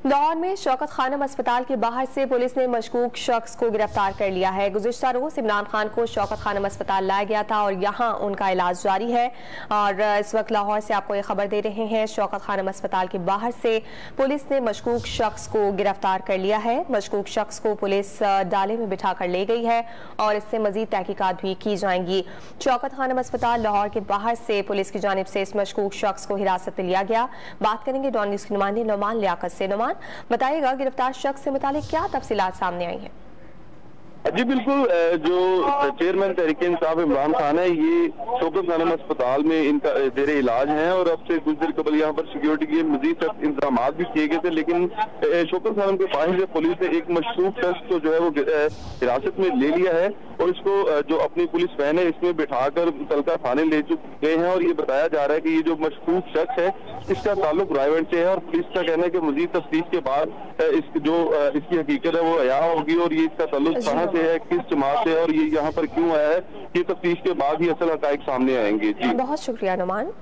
लाहौर में शौकत खानम अस्पताल के बाहर से पुलिस ने मशकूक शख्स को गिरफ्तार कर लिया है। गुज़िश्ता रोज़ इमरान खान को शौकत खानम अस्पताल लाया गया था और यहाँ उनका इलाज जारी है। और इस वक्त लाहौर से आपको ये खबर दे रहे हैं, शौकत खानम अस्पताल के बाहर से पुलिस ने मशकूक शख्स को गिरफ्तार कर लिया है। मशकूक शख्स को पुलिस डाले में बिठा कर ले गई है और इससे मजीद तहकीकात भी की जाएंगी। शौकत खानम अस्पताल लाहौर के बाहर से पुलिस की जानिब से इस मशकूक शख्स को हिरासत में लिया गया। बात करेंगे डॉन न्यूज़ के नुमाइंदे नौमान लियाकत से। नौमान, बताइएगा गिरफ्तार शख्स से मुतालिक क्या तफसीलात सामने आई हैं? जी बिल्कुल, जो चेयरमैन तहरीक-ए-इंसाफ इमरान खान है, ये शौकत खानम अस्पताल में इनका जेर इलाज है और अब से कुछ देर कबल यहाँ पर सिक्योरिटी के मजीद सख्त इंतजाम भी किए गए थे। लेकिन शौकत खानम के बाहर से पुलिस ने एक मशकूक शख्स को जो है वो हिरासत में ले लिया है और इसको जो अपनी पुलिस वैन है इसमें बिठाकर मुतलका थाने ले चुके हैं। और ये बताया जा रहा है कि ये जो मशकूक शख्स है इसका ताल्लुक रायवंड से है और पुलिस का कहना है कि मजीद तफ्तीश के बाद इसकी हकीकत है वो अया होगी और ये इसका ताल्लुक कहाँ से है, किस जमात से और ये यहाँ पर क्यों आया है, ये तफ्तीश के बाद ही असल हक़ाइक़ सामने आएंगे। जी बहुत शुक्रिया नुमान।